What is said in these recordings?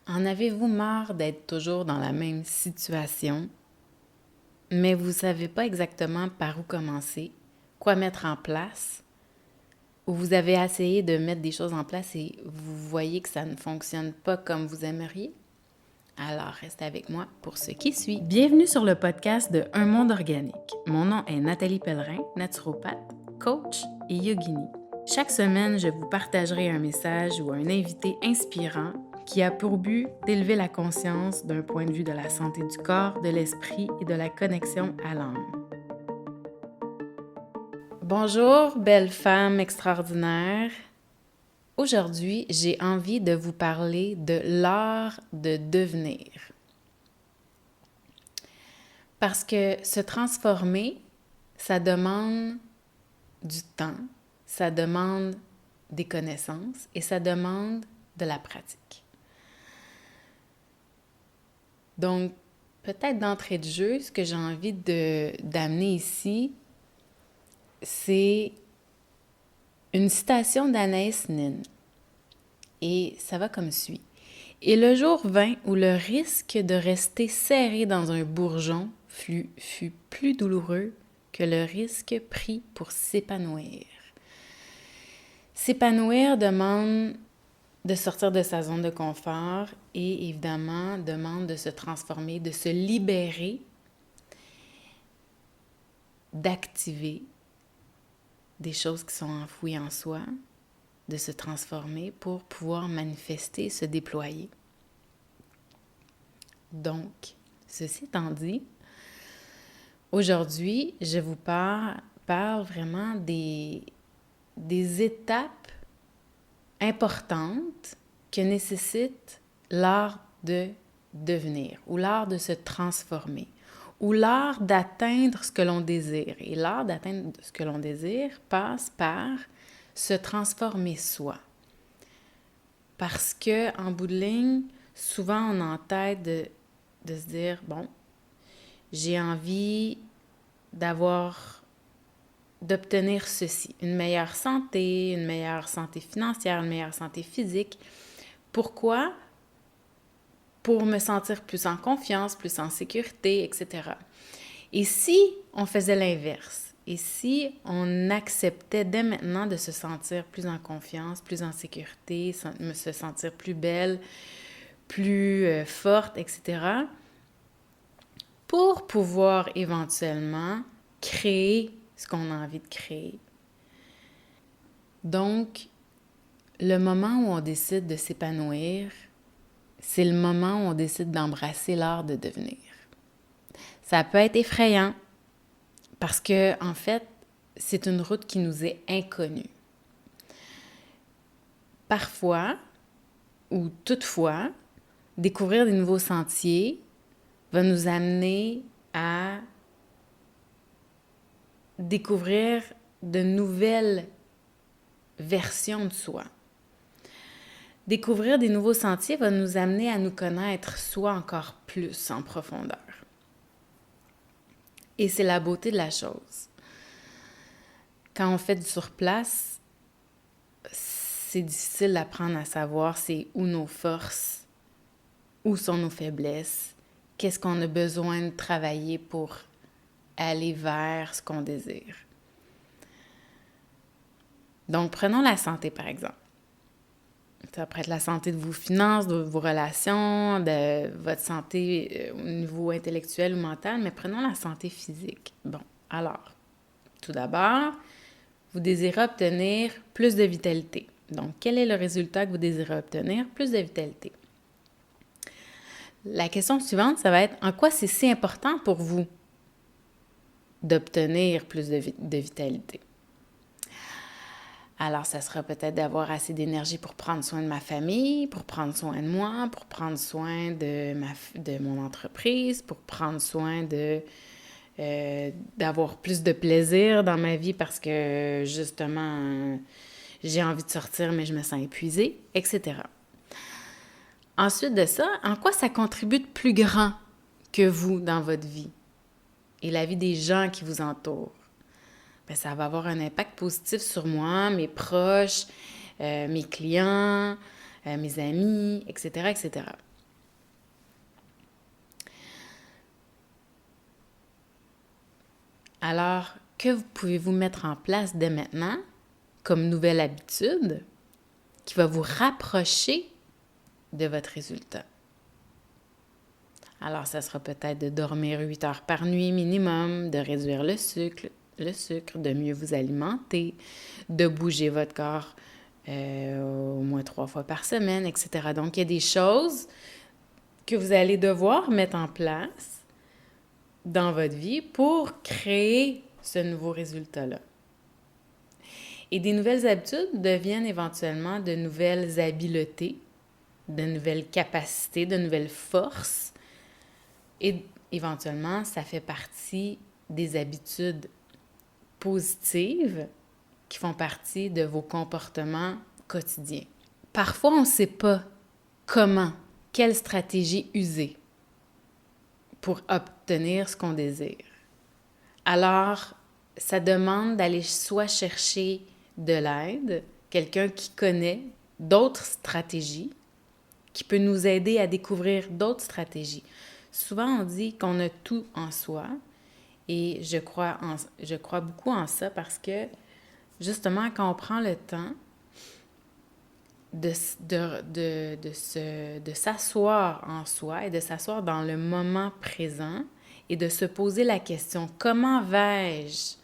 En avez-vous marre d'être toujours dans la même situation, mais vous ne savez pas exactement par où commencer, quoi mettre en place, ou vous avez essayé de mettre des choses en place et vous voyez que ça ne fonctionne pas comme vous aimeriez? Alors, restez avec moi pour ce qui suit. Bienvenue sur le podcast de Un monde organique. Mon nom est Nathalie Pellerin, naturopathe, coach et yogini. Chaque semaine, je vous partagerai un message ou un invité inspirant qui a pour but d'élever la conscience d'un point de vue de la santé du corps, de l'esprit et de la connexion à l'âme. Bonjour, belle femme extraordinaire. Aujourd'hui, j'ai envie de vous parler de l'art de devenir. Parce que se transformer, ça demande du temps, ça demande des connaissances et ça demande de la pratique. Donc, peut-être d'entrée de jeu, ce que j'ai envie d'amener ici, c'est une citation d'Anaïs Nin. Et ça va comme suit. Et le jour vint où le risque de rester serré dans un bourgeon fut plus douloureux que le risque pris pour s'épanouir. S'épanouir demande de sortir de sa zone de confort et évidemment demande de se transformer, de se libérer, d'activer des choses qui sont enfouies en soi, de se transformer pour pouvoir manifester, se déployer. Donc, ceci étant dit, aujourd'hui, je vous parle vraiment des étapes importantes que nécessite l'art de devenir ou l'art de se transformer ou l'art d'atteindre ce que l'on désire. Et l'art d'atteindre ce que l'on désire passe par se transformer soi. Parce que en bout de ligne, souvent on a en tête de se dire, bon, j'ai envie d'obtenir ceci, une meilleure santé financière, une meilleure santé physique. Pourquoi? Pour me sentir plus en confiance, plus en sécurité, etc. Et si on faisait l'inverse? Et si on acceptait dès maintenant de se sentir plus en confiance, plus en sécurité, se sentir plus belle, plus forte, etc., pour pouvoir éventuellement créer ce qu'on a envie de créer. Donc, le moment où on décide de s'épanouir, c'est le moment où on décide d'embrasser l'art de devenir. Ça peut être effrayant parce que, en fait, c'est une route qui nous est inconnue. Parfois, ou toutefois, découvrir des nouveaux sentiers va nous amener à découvrir de nouvelles versions de soi. Découvrir des nouveaux sentiers va nous amener à nous connaître soi encore plus en profondeur. Et c'est la beauté de la chose. Quand on fait du surplace, c'est difficile d'apprendre à savoir c'est où nos forces, où sont nos faiblesses, qu'est-ce qu'on a besoin de travailler pour aller vers ce qu'on désire. Donc, prenons la santé, par exemple. Ça peut être la santé de vos finances, de vos relations, de votre santé au niveau intellectuel ou mental, mais prenons la santé physique. Bon, alors, tout d'abord, vous désirez obtenir plus de vitalité. Donc, quel est le résultat que vous désirez obtenir? Plus de vitalité. La question suivante, ça va être en quoi c'est si important pour vous d'obtenir plus de vitalité? Alors, ça sera peut-être d'avoir assez d'énergie pour prendre soin de ma famille, pour prendre soin de moi, pour prendre soin de mon entreprise, pour prendre soin d'avoir plus de plaisir dans ma vie parce que, justement, j'ai envie de sortir, mais je me sens épuisée, etc. Ensuite de ça, en quoi ça contribue de plus grand que vous dans votre vie et la vie des gens qui vous entourent? Bien, ça va avoir un impact positif sur moi, mes proches, mes clients, mes amis, etc., etc. Alors, que pouvez-vous mettre en place dès maintenant comme nouvelle habitude qui va vous rapprocher de votre résultat? Alors, ça sera peut-être de dormir 8 heures par nuit minimum, de réduire le sucre, de mieux vous alimenter, de bouger votre corps au moins 3 fois par semaine, etc. Donc, il y a des choses que vous allez devoir mettre en place dans votre vie pour créer ce nouveau résultat-là. Et des nouvelles habitudes deviennent éventuellement de nouvelles habiletés, de nouvelles capacités, de nouvelles forces. Et éventuellement, ça fait partie des habitudes positives qui font partie de vos comportements quotidiens. Parfois, on ne sait pas comment, quelle stratégie user pour obtenir ce qu'on désire. Alors, ça demande d'aller soit chercher de l'aide, quelqu'un qui connaît d'autres stratégies, qui peut nous aider à découvrir d'autres stratégies. Souvent, on dit qu'on a tout en soi et je crois beaucoup en ça parce que, justement, quand on prend le temps de s'asseoir en soi et de s'asseoir dans le moment présent et de se poser la question, comment vais-je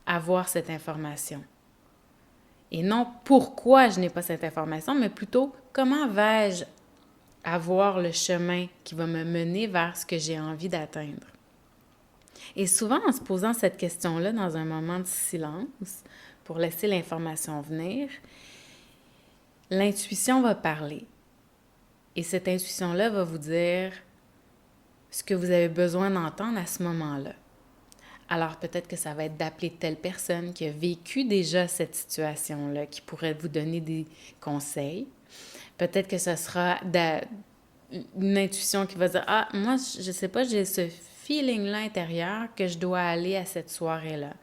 avoir cette information? Et non pourquoi je n'ai pas cette information, mais plutôt comment vais-je avoir le chemin qui va me mener vers ce que j'ai envie d'atteindre. Et souvent, en se posant cette question-là dans un moment de silence, pour laisser l'information venir, l'intuition va parler. Et cette intuition-là va vous dire ce que vous avez besoin d'entendre à ce moment-là. Alors peut-être que ça va être d'appeler telle personne qui a vécu déjà cette situation-là, qui pourrait vous donner des conseils. Peut-être que ce sera une intuition qui va dire « Ah, moi, je sais pas, j'ai ce feeling-là intérieur que je dois aller à cette soirée-là. »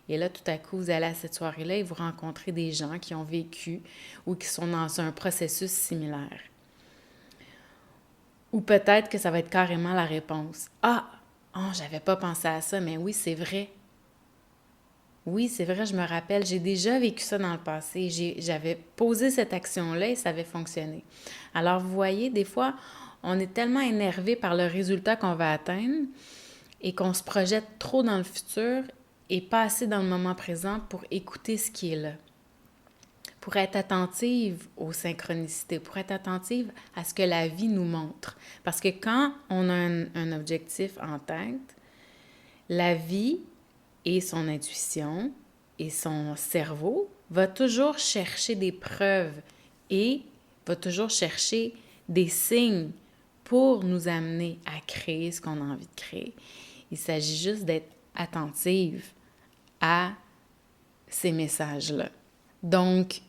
Et là, tout à coup, vous allez à cette soirée-là et vous rencontrez des gens qui ont vécu ou qui sont dans un processus similaire. Ou peut-être que ça va être carrément la réponse. « Ah, oh, j'avais pas pensé à ça, mais oui, c'est vrai. Oui, c'est vrai, je me rappelle, j'ai déjà vécu ça dans le passé. J'avais posé cette action-là et ça avait fonctionné. » Alors, vous voyez, des fois, on est tellement énervé par le résultat qu'on va atteindre et qu'on se projette trop dans le futur et pas assez dans le moment présent pour écouter ce qui est là, pour être attentive aux synchronicités, pour être attentive à ce que la vie nous montre. Parce que quand on a un objectif en tête, la vie et son intuition et son cerveau va toujours chercher des preuves et va toujours chercher des signes pour nous amener à créer ce qu'on a envie de créer. Il s'agit juste d'être attentive à ces messages-là. Donc,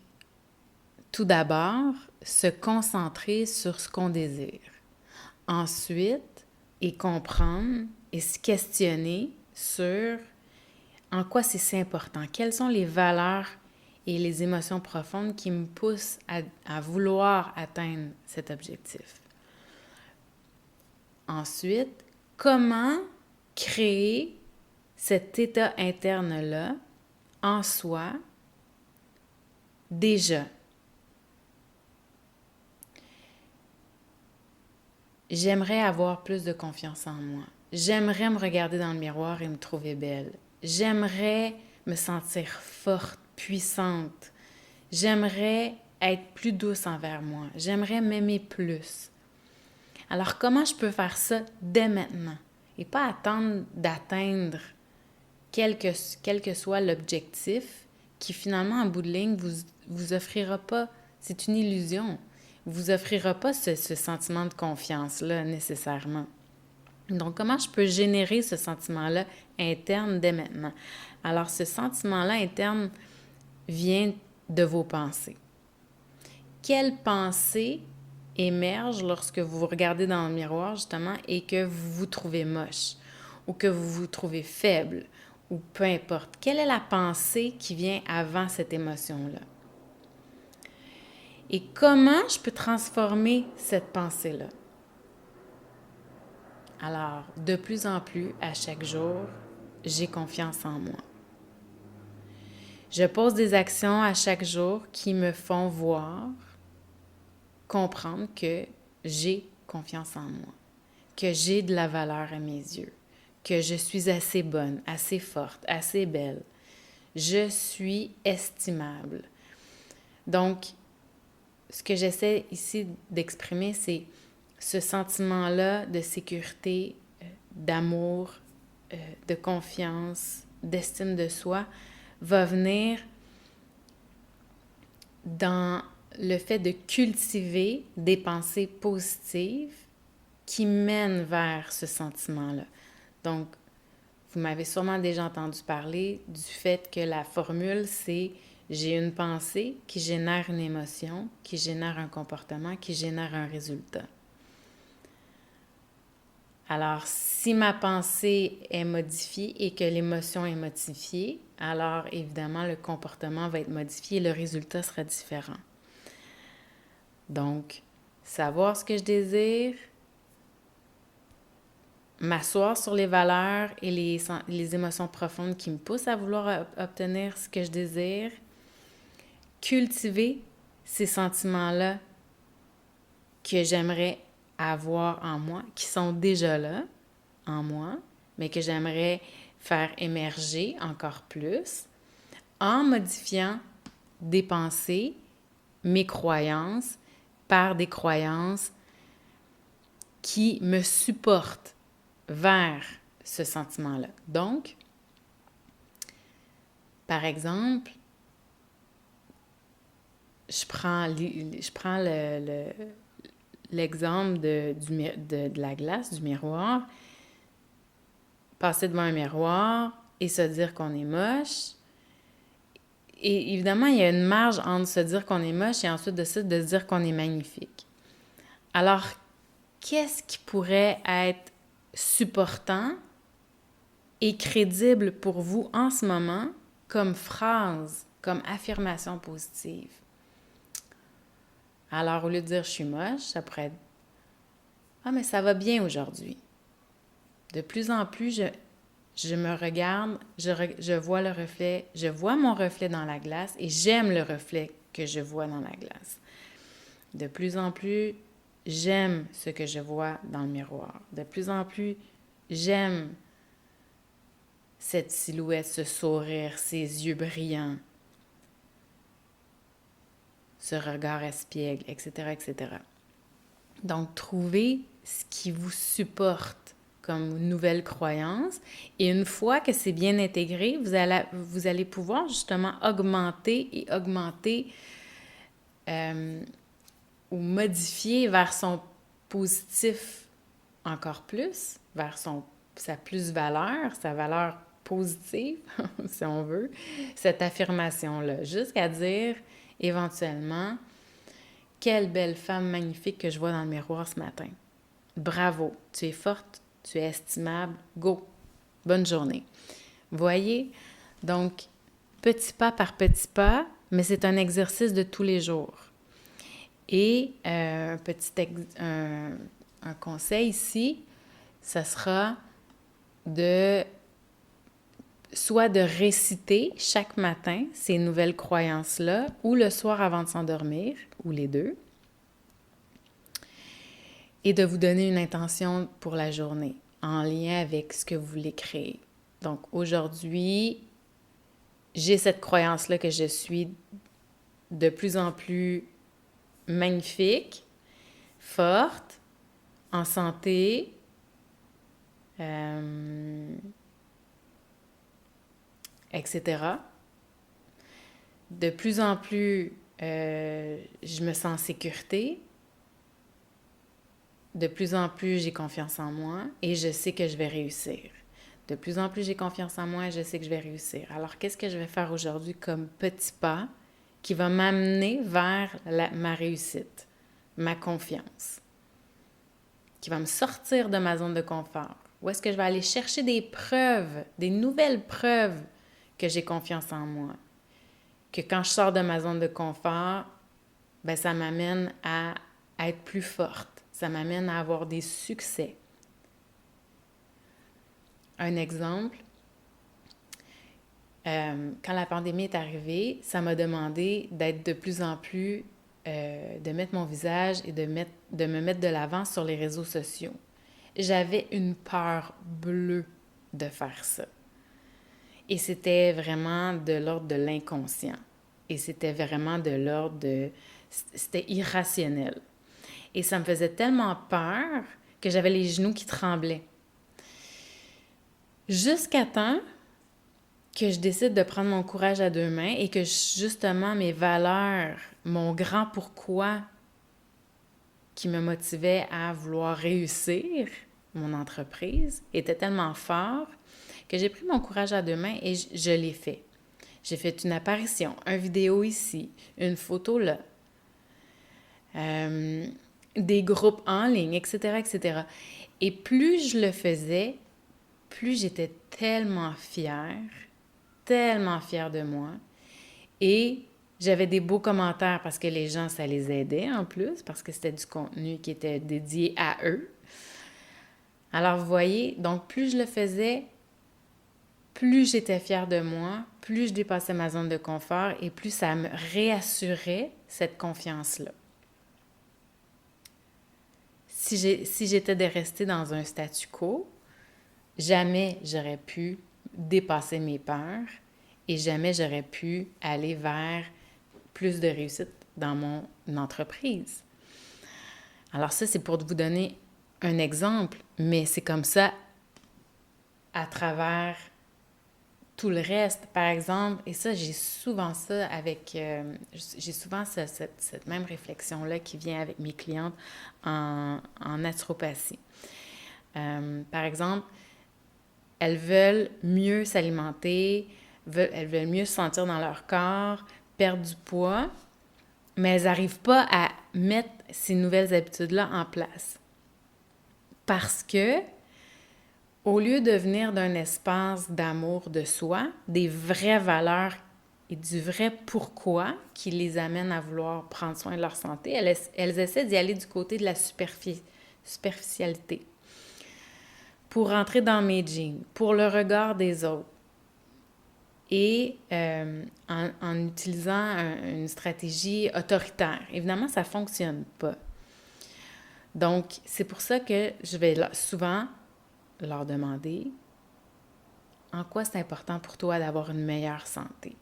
tout d'abord, se concentrer sur ce qu'on désire. Ensuite, et comprendre et se questionner sur en quoi c'est si important, quelles sont les valeurs et les émotions profondes qui me poussent à vouloir atteindre cet objectif. Ensuite, comment créer cet état interne-là en soi déjà. J'aimerais avoir plus de confiance en moi. J'aimerais me regarder dans le miroir et me trouver belle. J'aimerais me sentir forte, puissante. J'aimerais être plus douce envers moi. J'aimerais m'aimer plus. Alors, comment je peux faire ça dès maintenant et pas attendre d'atteindre quel que soit l'objectif qui, finalement, en bout de ligne, vous offrira pas, c'est une illusion, vous offrira pas ce sentiment de confiance-là nécessairement. Donc, comment je peux générer ce sentiment-là interne dès maintenant? Alors, ce sentiment-là interne vient de vos pensées. Quelles pensées émergent lorsque vous vous regardez dans le miroir, justement, et que vous vous trouvez moche ou que vous vous trouvez faible ou peu importe? Quelle est la pensée qui vient avant cette émotion-là? Et comment je peux transformer cette pensée-là? Alors, de plus en plus, à chaque jour, j'ai confiance en moi. Je pose des actions à chaque jour qui me font voir, comprendre que j'ai confiance en moi, que j'ai de la valeur à mes yeux, que je suis assez bonne, assez forte, assez belle. Je suis estimable. Donc, ce que j'essaie ici d'exprimer, c'est ce sentiment-là de sécurité, d'amour, de confiance, d'estime de soi, va venir dans le fait de cultiver des pensées positives qui mènent vers ce sentiment-là. Donc, vous m'avez sûrement déjà entendu parler du fait que la formule, c'est j'ai une pensée qui génère une émotion, qui génère un comportement, qui génère un résultat. Alors, si ma pensée est modifiée et que l'émotion est modifiée, alors évidemment, le comportement va être modifié et le résultat sera différent. Donc, savoir ce que je désire, m'asseoir sur les valeurs et les émotions profondes qui me poussent à vouloir obtenir ce que je désire, cultiver ces sentiments-là que j'aimerais avoir en moi, qui sont déjà là en moi, mais que j'aimerais faire émerger encore plus en modifiant des pensées, mes croyances, par des croyances qui me supportent vers ce sentiment-là. Donc, par exemple, je prends l'exemple de la glace, du miroir. Passer devant un miroir et se dire qu'on est moche. Et évidemment, il y a une marge entre se dire qu'on est moche et ensuite de ça, de se dire qu'on est magnifique. Alors, qu'est-ce qui pourrait être supportant et crédible pour vous en ce moment comme phrase, comme affirmation positive? Alors, au lieu de dire « je suis moche », ça pourrait être « ah, mais ça va bien aujourd'hui ». De plus en plus, je me regarde, je vois le reflet, je vois mon reflet dans la glace et j'aime le reflet que je vois dans la glace. De plus en plus, j'aime ce que je vois dans le miroir. De plus en plus, j'aime cette silhouette, ce sourire, ces yeux brillants, ce regard espiègle, etc., etc. Donc, trouvez ce qui vous supporte comme nouvelle croyance. Et une fois que c'est bien intégré, vous allez pouvoir justement augmenter ou modifier vers son positif encore plus, vers sa plus-valeur, sa valeur positive, si on veut, cette affirmation-là, jusqu'à dire éventuellement, quelle belle femme magnifique que je vois dans le miroir ce matin. Bravo, tu es forte, tu es estimable, go, bonne journée. Voyez, donc, petit pas par petit pas, mais c'est un exercice de tous les jours. Et un conseil ici, ça sera soit de réciter chaque matin ces nouvelles croyances-là, ou le soir avant de s'endormir, ou les deux, et de vous donner une intention pour la journée en lien avec ce que vous voulez créer. Donc aujourd'hui, j'ai cette croyance-là que je suis de plus en plus magnifique, forte, en santé, etc. De plus en plus, je me sens en sécurité. De plus en plus, j'ai confiance en moi et je sais que je vais réussir. De plus en plus, j'ai confiance en moi et je sais que je vais réussir. Alors, qu'est-ce que je vais faire aujourd'hui comme petit pas qui va m'amener vers ma réussite, ma confiance, qui va me sortir de ma zone de confort? Où est-ce que je vais aller chercher des preuves, des nouvelles preuves que j'ai confiance en moi? Que quand je sors de ma zone de confort, ben ça m'amène à être plus forte. Ça m'amène à avoir des succès. Un exemple, quand la pandémie est arrivée, ça m'a demandé d'être de plus en plus, de mettre mon visage et de me mettre de l'avant sur les réseaux sociaux. J'avais une peur bleue de faire ça. Et c'était vraiment de l'ordre de l'inconscient. Et c'était vraiment de l'ordre de... C'était irrationnel. Et ça me faisait tellement peur que j'avais les genoux qui tremblaient. Jusqu'à temps que je décide de prendre mon courage à deux mains et que justement mes valeurs, mon grand pourquoi qui me motivait à vouloir réussir mon entreprise était tellement fort que j'ai pris mon courage à deux mains et je l'ai fait. J'ai fait une apparition, une vidéo ici, une photo là, des groupes en ligne, etc., etc. Et plus je le faisais, plus j'étais tellement fière de moi. Et j'avais des beaux commentaires parce que les gens, ça les aidait en plus, parce que c'était du contenu qui était dédié à eux. Alors, vous voyez, donc plus je le faisais, plus j'étais fière de moi, plus je dépassais ma zone de confort et plus ça me réassurait cette confiance-là. Si j'étais de rester dans un statu quo, jamais j'aurais pu dépasser mes peurs et jamais j'aurais pu aller vers plus de réussite dans mon entreprise. Alors ça, c'est pour vous donner un exemple, mais c'est comme ça à travers tout le reste. Par exemple, et ça, j'ai souvent ça avec... j'ai souvent cette même réflexion-là qui vient avec mes clientes en naturopathie. Par exemple, elles veulent mieux s'alimenter, elles veulent mieux se sentir dans leur corps, perdre du poids, mais elles n'arrivent pas à mettre ces nouvelles habitudes-là en place. Parce que, au lieu de venir d'un espace d'amour de soi, des vraies valeurs et du vrai pourquoi qui les amène à vouloir prendre soin de leur santé, elles essaient d'y aller du côté de la superficialité. Pour rentrer dans mes jeans, pour le regard des autres. Et en utilisant une stratégie autoritaire. Évidemment, ça ne fonctionne pas. Donc, c'est pour ça que je vais souvent leur demander en quoi c'est important pour toi d'avoir une meilleure santé.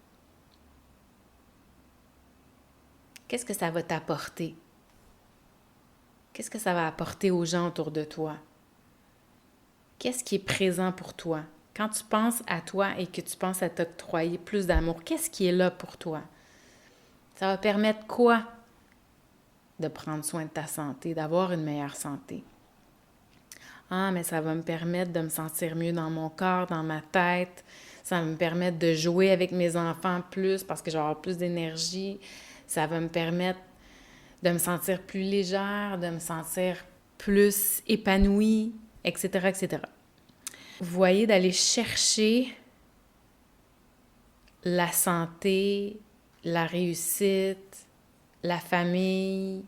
Qu'est-ce que ça va t'apporter? Qu'est-ce que ça va apporter aux gens autour de toi? Qu'est-ce qui est présent pour toi? Quand tu penses à toi et que tu penses à t'octroyer plus d'amour, qu'est-ce qui est là pour toi? Ça va permettre quoi? De prendre soin de ta santé, d'avoir une meilleure santé. Ah, mais ça va me permettre de me sentir mieux dans mon corps, dans ma tête. Ça va me permettre de jouer avec mes enfants plus parce que je vais avoir plus d'énergie. Ça va me permettre de me sentir plus légère, de me sentir plus épanouie, etc., etc. Vous voyez, d'aller chercher la santé, la réussite, la famille,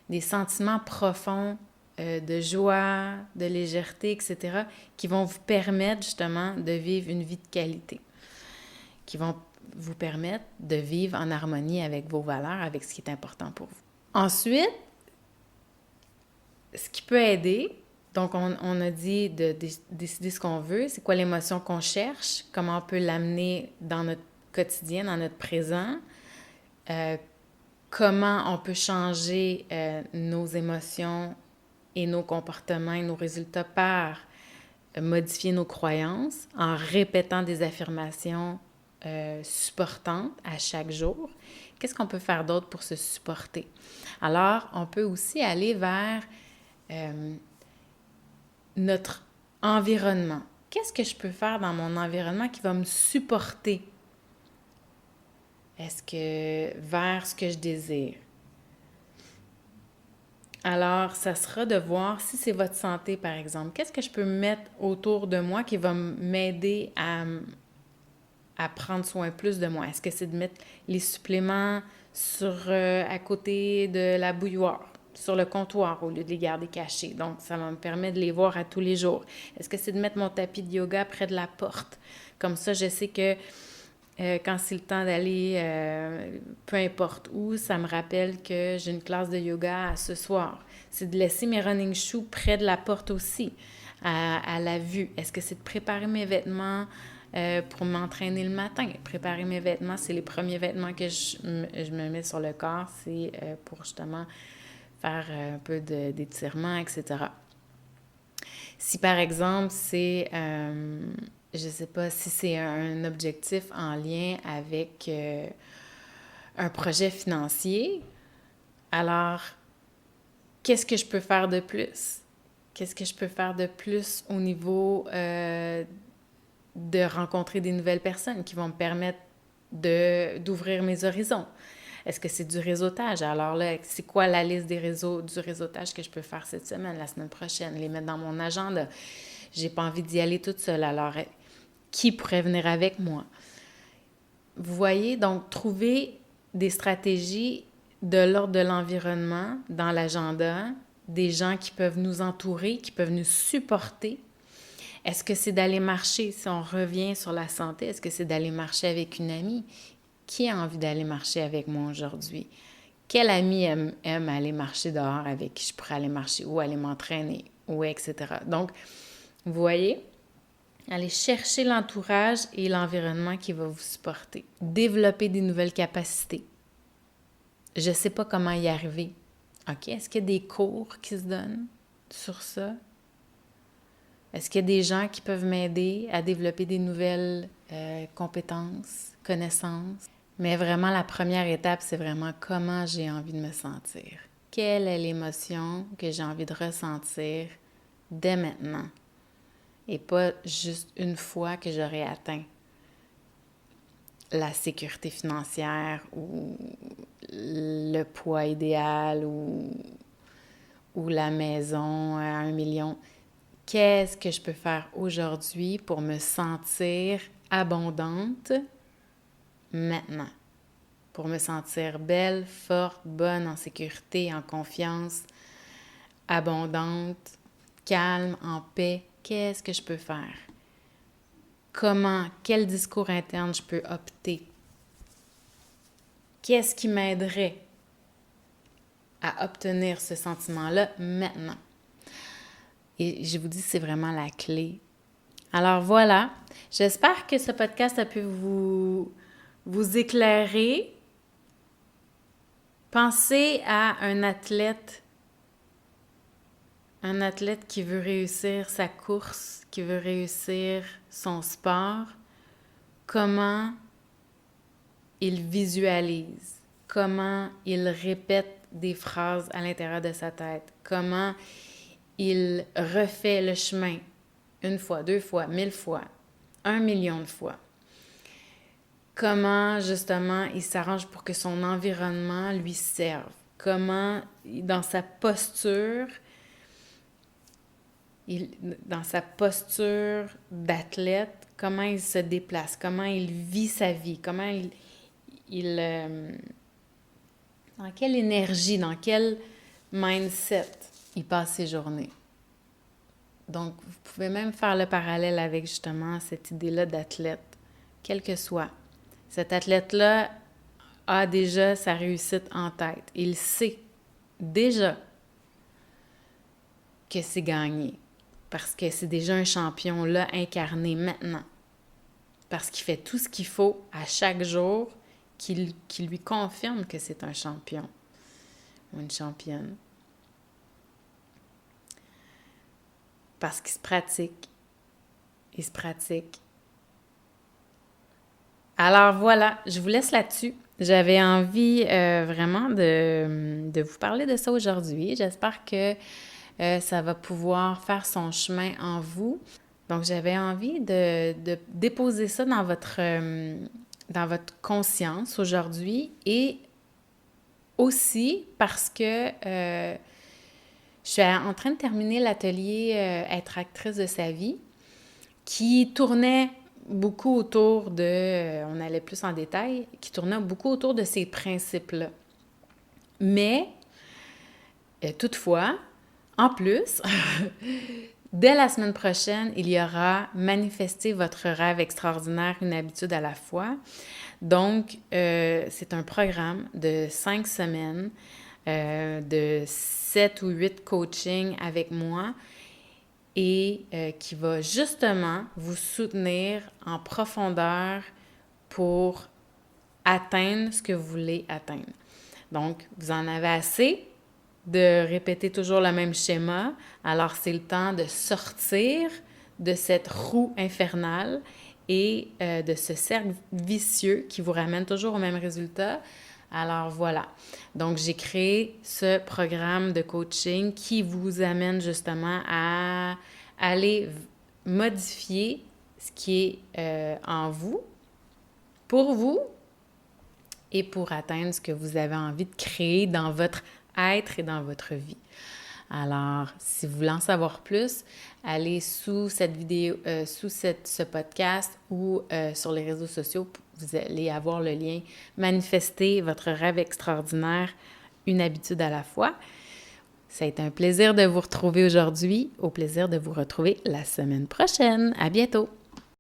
des sentiments profonds de joie, de légèreté, etc., qui vont vous permettre justement de vivre une vie de qualité, qui vont vous permettre de vivre en harmonie avec vos valeurs, avec ce qui est important pour vous. Ensuite, ce qui peut aider, donc on a dit de décider ce qu'on veut, c'est quoi l'émotion qu'on cherche, comment on peut l'amener dans notre quotidien, dans notre présent, comment on peut changer nos émotions et nos comportements et nos résultats par modifier nos croyances en répétant des affirmations supportantes à chaque jour. Qu'est-ce qu'on peut faire d'autre pour se supporter? Alors, on peut aussi aller vers notre environnement. Qu'est-ce que je peux faire dans mon environnement qui va me supporter? Est-ce que vers ce que je désire? Alors, ça sera de voir si c'est votre santé, par exemple. Qu'est-ce que je peux mettre autour de moi qui va m'aider à prendre soin plus de moi? Est-ce que c'est de mettre les suppléments à côté de la bouilloire? sur le comptoir au lieu de les garder cachés. Donc, ça me permet de les voir à tous les jours. Est-ce que c'est de mettre mon tapis de yoga près de la porte? Comme ça, je sais que quand c'est le temps d'aller, peu importe où, ça me rappelle que j'ai une classe de yoga à ce soir. C'est de laisser mes running shoes près de la porte aussi, à la vue. Est-ce que c'est de préparer mes vêtements pour m'entraîner le matin? Préparer mes vêtements, c'est les premiers vêtements que je me mets sur le corps. C'est pour justement faire un peu d'étirement, etc. Si par exemple, c'est, je ne sais pas si c'est un objectif en lien avec un projet financier, alors qu'est-ce que je peux faire de plus? Qu'est-ce que je peux faire de plus au niveau de rencontrer des nouvelles personnes qui vont me permettre d'ouvrir mes horizons? Est-ce que c'est du réseautage? Alors là, c'est quoi la liste du réseautage que je peux faire cette semaine, la semaine prochaine? Les mettre dans mon agenda. J'ai pas envie d'y aller toute seule. Alors, qui pourrait venir avec moi? Vous voyez, donc, trouver des stratégies de l'ordre de l'environnement dans l'agenda, des gens qui peuvent nous entourer, qui peuvent nous supporter. Est-ce que c'est d'aller marcher, si on revient sur la santé, est-ce que c'est d'aller marcher avec une amie? Qui a envie d'aller marcher avec moi aujourd'hui? Quel ami aime aller marcher dehors avec qui je pourrais aller marcher ou aller m'entraîner ou etc. Donc, vous voyez, allez chercher l'entourage et l'environnement qui va vous supporter. Développer des nouvelles capacités. Je ne sais pas comment y arriver. OK? Est-ce qu'il y a des cours qui se donnent sur ça? Est-ce qu'il y a des gens qui peuvent m'aider à développer des nouvelles compétences, connaissances? Mais vraiment, la première étape, c'est vraiment comment j'ai envie de me sentir. Quelle est l'émotion que j'ai envie de ressentir dès maintenant? Et pas juste une fois que j'aurai atteint la sécurité financière ou le poids idéal ou la maison à 1 million. Qu'est-ce que je peux faire aujourd'hui pour me sentir abondante maintenant? Pour me sentir belle, forte, bonne, en sécurité, en confiance, abondante, calme, en paix. Qu'est-ce que je peux faire? Comment, quel discours interne je peux opter? Qu'est-ce qui m'aiderait à obtenir ce sentiment-là maintenant? Et je vous dis, c'est vraiment la clé. Alors voilà, j'espère que ce podcast a pu vous éclairer. Pensez à un athlète qui veut réussir sa course, qui veut réussir son sport. Comment il visualise, comment il répète des phrases à l'intérieur de sa tête, comment il refait le chemin 1 fois, 2 fois, 1000 fois, 1 million de fois. Comment, justement, il s'arrange pour que son environnement lui serve. Comment, dans sa posture d'athlète, comment il se déplace, comment il vit sa vie, comment dans quelle énergie, dans quel mindset il passe ses journées. Donc, vous pouvez même faire le parallèle avec justement cette idée-là d'athlète, quel que soit. Cet athlète-là a déjà sa réussite en tête. Il sait déjà que c'est gagné parce que c'est déjà un champion là incarné maintenant. Parce qu'il fait tout ce qu'il faut à chaque jour qui lui confirme que c'est un champion ou une championne. Parce qu'il se pratique. Il se pratique. Alors voilà, je vous laisse là-dessus. J'avais envie vraiment de vous parler de ça aujourd'hui. J'espère que ça va pouvoir faire son chemin en vous. Donc, j'avais envie de déposer ça dans votre conscience aujourd'hui et aussi parce que je suis en train de terminer l'atelier Être actrice de sa vie qui tournait beaucoup autour de, on allait plus en détail, qui tournait beaucoup autour de ces principes-là. Mais Toutefois, en plus, dès la semaine prochaine, il y aura Manifester votre rêve extraordinaire, une habitude à la fois. Donc, c'est un programme de 5 semaines, de 7 ou 8 coachings avec moi et qui va justement vous soutenir en profondeur pour atteindre ce que vous voulez atteindre. Donc, vous en avez assez de répéter toujours le même schéma. Alors, c'est le temps de sortir de cette roue infernale et de ce cercle vicieux qui vous ramène toujours au même résultat. Alors voilà. Donc, j'ai créé ce programme de coaching qui vous amène justement à aller modifier ce qui est en vous, pour vous, et pour atteindre ce que vous avez envie de créer dans votre être et dans votre vie. Alors, si vous voulez en savoir plus, allez sous cette vidéo, sous ce podcast ou sur les réseaux sociaux, vous allez avoir le lien Manifester votre rêve extraordinaire, une habitude à la fois. Ça a été un plaisir de vous retrouver aujourd'hui, au plaisir de vous retrouver la semaine prochaine. À bientôt!